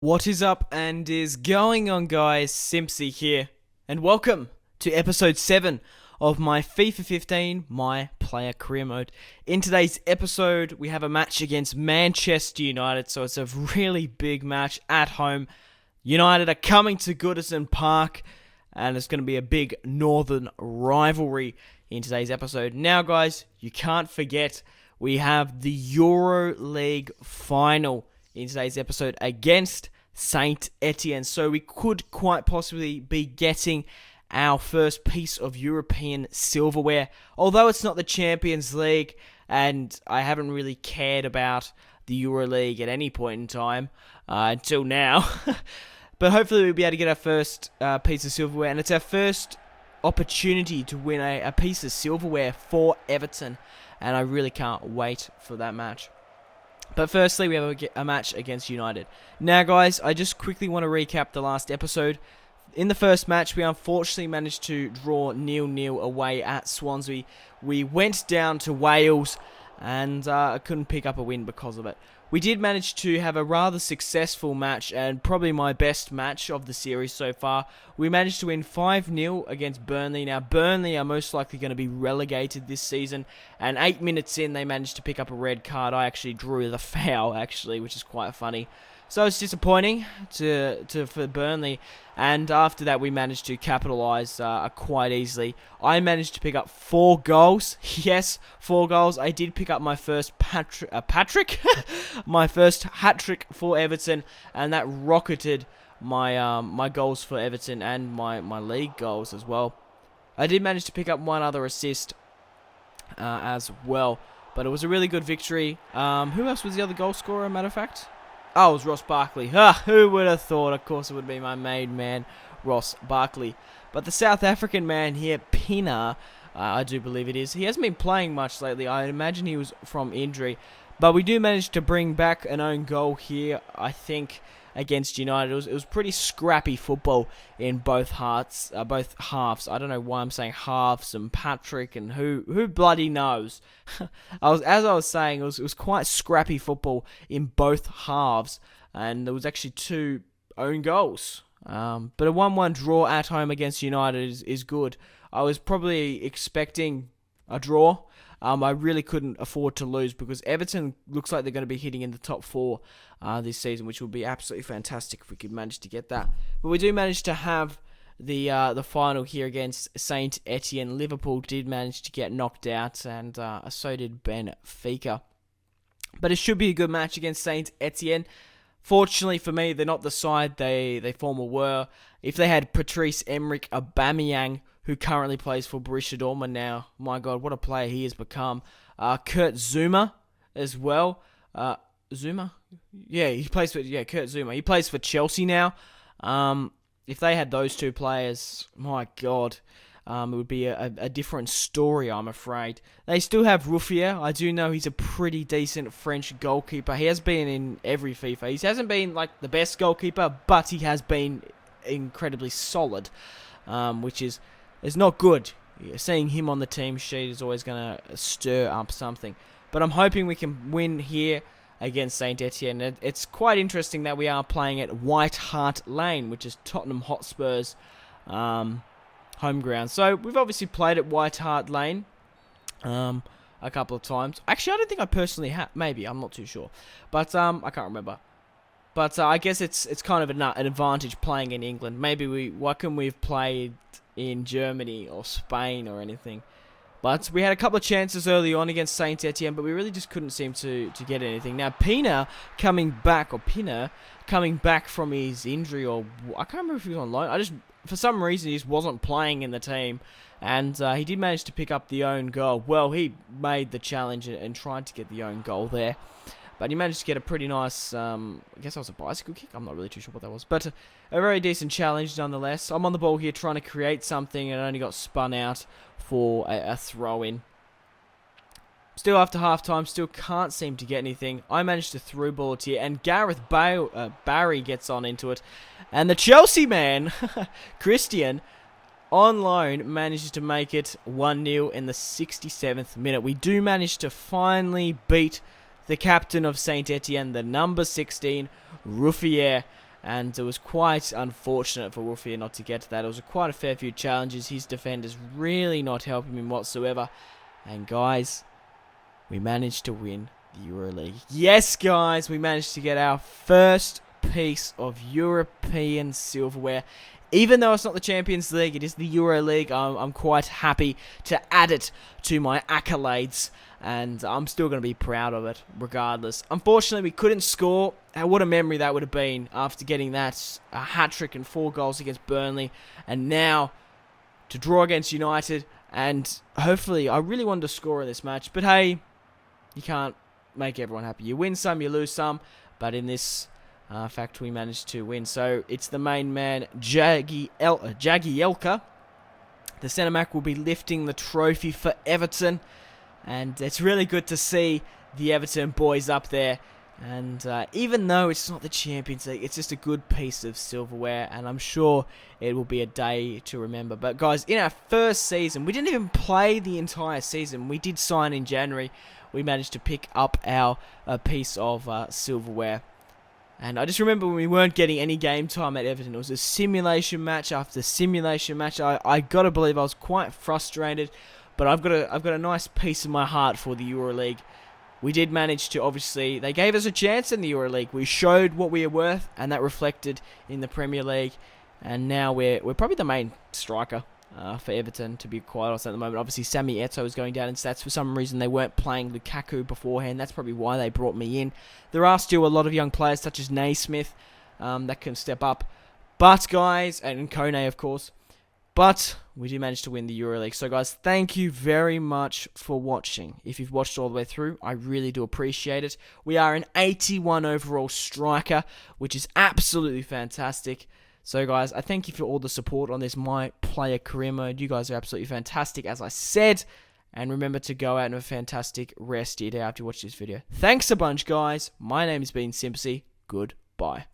What is up and is going on, guys? Simpzy here, and welcome to episode 7 of my FIFA 15 My Player Career Mode. In today's episode, we have a match against Manchester United, so it's a really big match at home. United are coming to Goodison Park, and it's going to be a big northern rivalry in today's episode. Now, guys, you can't forget we have the Euro League final in today's episode against Saint Etienne. So we could quite possibly be getting our first piece of European silverware. Although it's not the Champions League, and I haven't really cared about the Euro League at any point in time until now. But hopefully we'll be able to get our first piece of silverware, and it's our first opportunity to win a piece of silverware for Everton, and I really can't wait for that match. But firstly, we have a match against United. Now, guys, I just quickly want to recap the last episode. In the first match, we unfortunately managed to draw 0-0 away at Swansea. We went down to Wales, and I couldn't pick up a win because of it. We did manage to have a rather successful match, and probably my best match of the series so far. We managed to win 5-0 against Burnley. Now, Burnley are most likely going to be relegated this season, and 8 minutes in, they managed to pick up a red card. I actually drew the foul, which is quite funny. So it's disappointing for Burnley, and after that we managed to capitalise quite easily. I managed to pick up 4 goals. Yes, 4 goals. I did pick up my first my first hat-trick for Everton, and that rocketed my my goals for Everton and my league goals as well. I did manage to pick up one other assist as well, but it was a really good victory. Who else was the other goal scorer, matter of fact? Oh, it was Ross Barkley. Who would have thought? Of course, it would be my main man, Ross Barkley. But the South African man here, Pina, I do believe it is. He hasn't been playing much lately. I imagine he was from injury. But we do manage to bring back an own goal here, I think, against United. It was pretty scrappy football in both halves. I don't know why I'm saying halves and Patrick and who bloody knows. As I was saying, it was quite scrappy football in both halves, and there was actually 2 own goals. But a 1-1 draw at home against United is good. I was probably expecting a draw. I really couldn't afford to lose because Everton looks like they're going to be hitting in the top 4 this season, which would be absolutely fantastic if we could manage to get that. But we do manage to have the final here against Saint Etienne. Liverpool did manage to get knocked out, and so did Benfica. But it should be a good match against Saint Etienne. Fortunately for me, they're not the side they formerly were. If they had Patrice-Emerick Aubameyang, who currently plays for Borussia Dortmund now, my God, what a player he has become. Kurt Zouma as well. Zuma? Yeah, Kurt Zouma. He plays for Chelsea now. If they had those 2 players, my God, it would be a different story, I'm afraid. They still have Ruffier. I do know he's a pretty decent French goalkeeper. He has been in every FIFA. He hasn't been like the best goalkeeper, but he has been incredibly solid, which is not good. Seeing him on the team sheet is always going to stir up something. But I'm hoping we can win here against Saint Etienne. It's quite interesting that we are playing at White Hart Lane, which is Tottenham Hotspur's home ground. So we've obviously played at White Hart Lane a couple of times. Actually, I don't think I personally have. Maybe, I'm not too sure. But I can't remember. But I guess it's kind of an advantage playing in England. Maybe why couldn't we have played in Germany or Spain or anything? But we had a couple of chances early on against Saint Etienne, but we really just couldn't seem to get anything. Now, Pina coming back from his injury, or I can't remember if he was on loan. For some reason, he just wasn't playing in the team, and he did manage to pick up the own goal. Well, he made the challenge and tried to get the own goal there. But he managed to get a pretty nice, I guess that was a bicycle kick. I'm not really too sure what that was. But a very decent challenge nonetheless. I'm on the ball here trying to create something and only got spun out for a throw-in. Still after half-time, still can't seem to get anything. I managed to through ball it here, and Gareth Barry gets on into it. And the Chelsea man, Christian, on loan, manages to make it 1-0 in the 67th minute. We do manage to finally beat the captain of Saint Etienne, the number 16, Ruffier. and it was quite unfortunate for Wolfie not to get to that. It was quite a fair few challenges. His defenders really not helping him whatsoever. And guys, we managed to win the EuroLeague. Yes, guys, we managed to get our first piece of European silverware. Even though it's not the Champions League, it is the EuroLeague. I'm quite happy to add it to my accolades, and I'm still going to be proud of it regardless. Unfortunately, we couldn't score. What a memory that would have been after getting that hat-trick and 4 goals against Burnley, and now to draw against United, and hopefully, I really wanted to score in this match, but hey, you can't make everyone happy. You win some, you lose some, but in this fact, we managed to win. So it's the main man, Jagielka. The centre back will be lifting the trophy for Everton, and it's really good to see the Everton boys up there. And even though it's not the Champions League, it's just a good piece of silverware, and I'm sure it will be a day to remember. But guys, in our first season, we didn't even play the entire season. We did sign in January. We managed to pick up our piece of silverware. And I just remember when we weren't getting any game time at Everton. It was a simulation match after simulation match. I gotta believe I was quite frustrated, but I've got a nice piece in my heart for the EuroLeague. We did manage to, obviously, they gave us a chance in the EuroLeague. We showed what we are worth, and that reflected in the Premier League. And now we're probably the main striker for Everton, to be quite honest at the moment. Obviously, Sammy Eto'o is going down in stats. For some reason, they weren't playing Lukaku beforehand. That's probably why they brought me in. There are still a lot of young players, such as Naismith, that can step up. But, guys, and Kone, of course. But we did manage to win the EuroLeague. So, guys, thank you very much for watching. If you've watched all the way through, I really do appreciate it. We are an 81 overall striker, which is absolutely fantastic. So, guys, I thank you for all the support on this My Player Career Mode. You guys are absolutely fantastic, as I said. And remember to go out and have a fantastic rest of your day after you watch this video. Thanks a bunch, guys. My name has been Simpzy. Goodbye.